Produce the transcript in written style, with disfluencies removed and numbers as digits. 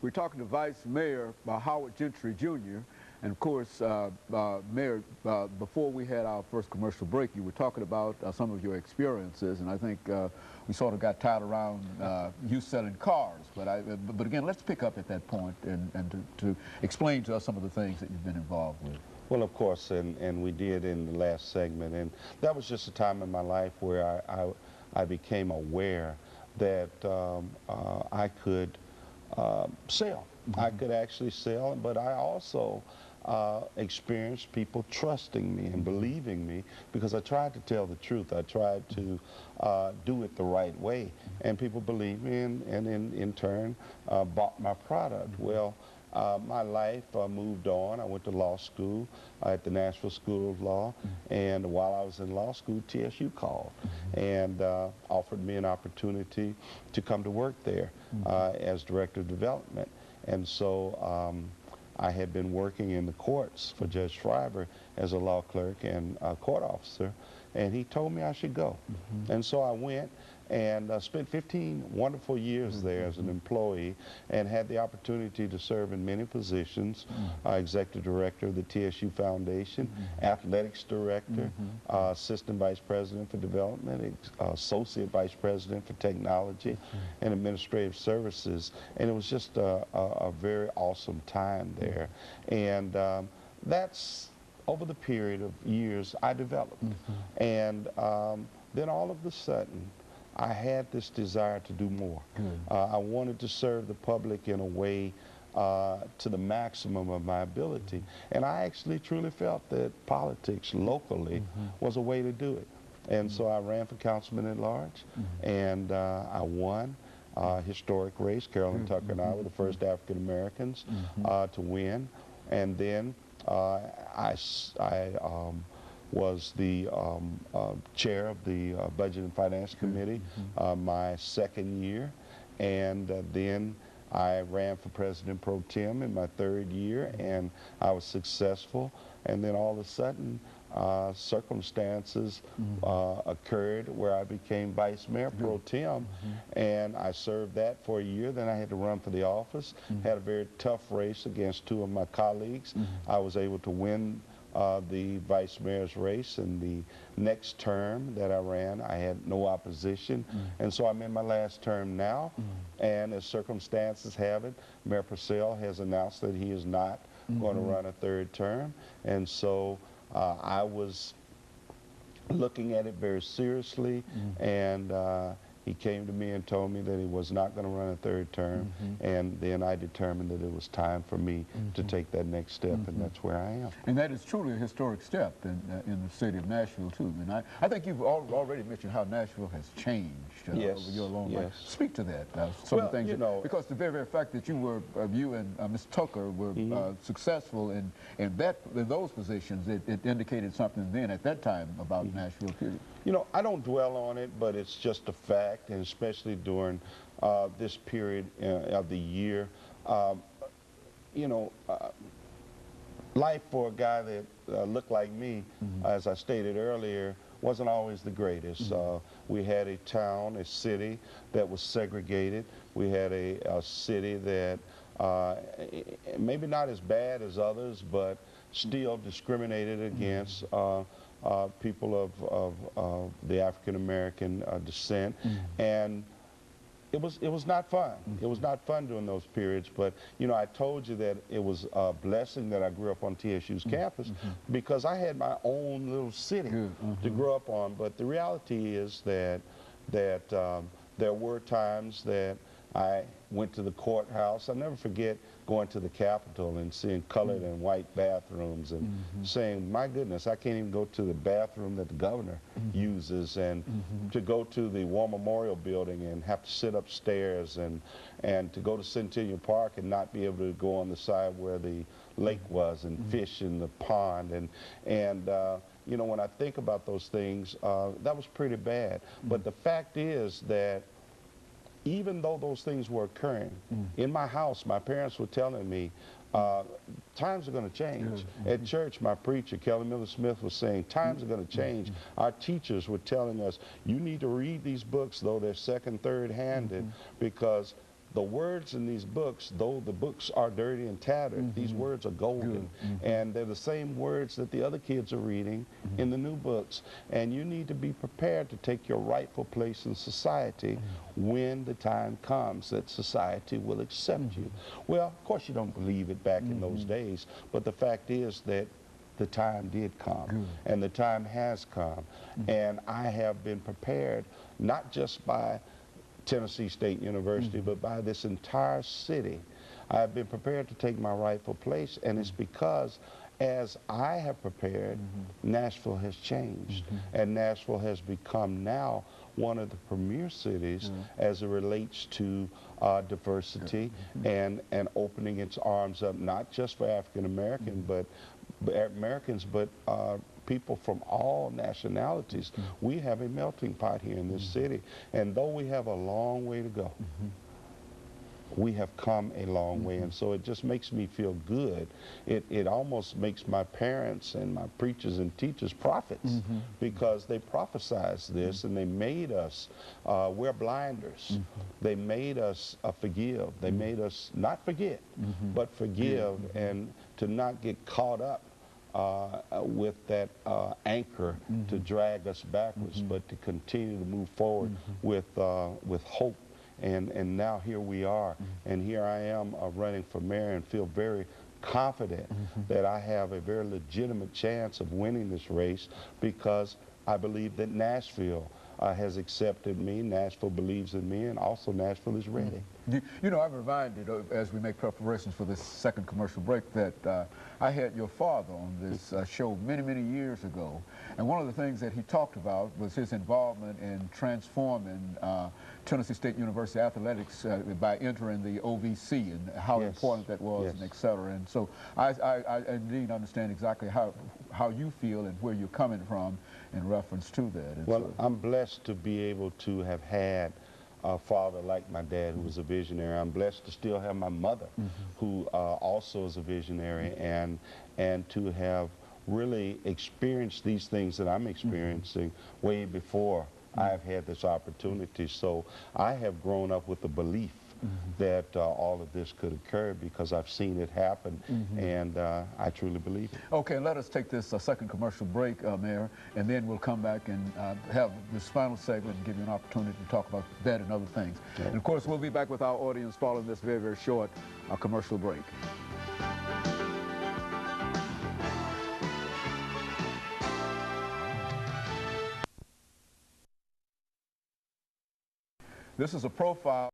We're talking to Vice Mayor Howard Gentry, Jr. And of course, Mayor, before we had our first commercial break, you were talking about some of your experiences, and I think we sort of got tied around you selling cars. But again, let's pick up at that point and to explain to us some of the things that you've been involved with. Well, of course, and we did in the last segment, and that was just a time in my life where I became aware that I could sell. Mm-hmm. I could actually sell, but I also experienced people trusting me and believing me because I tried to tell the truth. I tried to do it the right way, and people believed me and in turn bought my product. Well, my life moved on. I went to law school at the Nashville School of Law, and while I was in law school, TSU called and offered me an opportunity to come to work there as Director of Development. And so I had been working in the courts for Judge Schreiber as a law clerk and a court officer, and he told me I should go. And so I went and spent 15 wonderful years there as an employee and had the opportunity to serve in many positions, executive director of the TSU Foundation, athletics director, assistant vice president for development, associate vice president for technology and administrative services. And it was just a very awesome time there. And that's over the period of years I developed. And then all of a sudden, I had this desire to do more. I wanted to serve the public in a way to the maximum of my ability. And I actually truly felt that politics locally was a way to do it. And so I ran for councilman at large, and I won a historic race. Carolyn Tucker and I were the first African Americans to win. And then I was the chair of the Budget and Finance Committee my second year, and then I ran for President Pro Tem in my third year, and I was successful. And then all of a sudden, circumstances occurred where I became Vice Mayor Pro Tem, and I served that for a year. Then I had to run for the office, had a very tough race against two of my colleagues. I was able to win the vice mayor's race. In the next term that I ran, I had no opposition, and so I'm in my last term now, and as circumstances have it, Mayor Purcell has announced that he is not going to run a third term, and so I was looking at it very seriously, and he came to me and told me that he was not going to run a third term, and then I determined that it was time for me to take that next step, and that's where I am. And that is truly a historic step in the city of Nashville, too. And I think you've already mentioned how Nashville has changed over your long life. Speak to that. Some of the things, because the very fact that you and Ms. Tucker were successful in those positions, it indicated something then at that time about Nashville, period. You know, I don't dwell on it, but it's just a fact, and especially during this period of the year. Life for a guy that looked like me, as I stated earlier, wasn't always the greatest. We had a town, a city that was segregated. We had a city that maybe not as bad as others, but still discriminated against people of the African American descent, and it was not fun. It was not fun during those periods, but you know, I told you that it was a blessing that I grew up on TSU's campus because I had my own little city to grow up on. But the reality is that there were times that I went to the courthouse. I'll never forget going to the Capitol and seeing colored and white bathrooms and saying, my goodness, I can't even go to the bathroom that the governor uses, and to go to the War Memorial Building and have to sit upstairs, and to go to Centennial Park and not be able to go on the side where the lake was and fish in the pond. And you know, when I think about those things, that was pretty bad. But the fact is that even though those things were occurring, in my house, my parents were telling me, times are going to change. At church, my preacher, Kelly Miller Smith, was saying, times are going to change. Our teachers were telling us, you need to read these books, though they're second, third-handed, because the words in these books, though the books are dirty and tattered, these words are golden. And they're the same words that the other kids are reading in the new books. And you need to be prepared to take your rightful place in society when the time comes that society will accept you. Well, of course you don't believe it back in those days, but the fact is that the time did come, and the time has come. And I have been prepared, not just by Tennessee State University, but by this entire city. I have been prepared to take my rightful place, and it's because as I have prepared, Nashville has changed, and Nashville has become now one of the premier cities as it relates to diversity and opening its arms up, not just for African Americans, but people from all nationalities. We have a melting pot here in this city, and though we have a long way to go, we have come a long way, and so it just makes me feel good. It almost makes my parents and my preachers and teachers prophets, because they prophesized this, and they made us wear blinders. They made us forgive. They made us not forget, but forgive, and to not get caught up with that anchor to drag us backwards, but to continue to move forward with hope. And now here we are, and here I am running for mayor, and feel very confident that I have a very legitimate chance of winning this race, because I believe that Nashville has accepted me, Nashville believes in me, and also Nashville is ready. You know, I'm reminded, as we make preparations for this second commercial break, that I had your father on this show many, many years ago. And one of the things that he talked about was his involvement in transforming Tennessee State University athletics by entering the OVC, and how important that was, and et cetera. And so I indeed understand exactly how you feel and where you're coming from in reference to that. And well, I'm blessed to be able to have had a father like my dad, who was a visionary. I'm blessed to still have my mother, who also is a visionary, and to have really experienced these things that I'm experiencing way before I've had this opportunity. So I have grown up with the belief that all of this could occur, because I've seen it happen, and I truly believe it. Okay, let us take this second commercial break, Mayor, and then we'll come back and have this final segment and give you an opportunity to talk about that and other things. And of course, we'll be back with our audience following this very, very short commercial break. This is a profile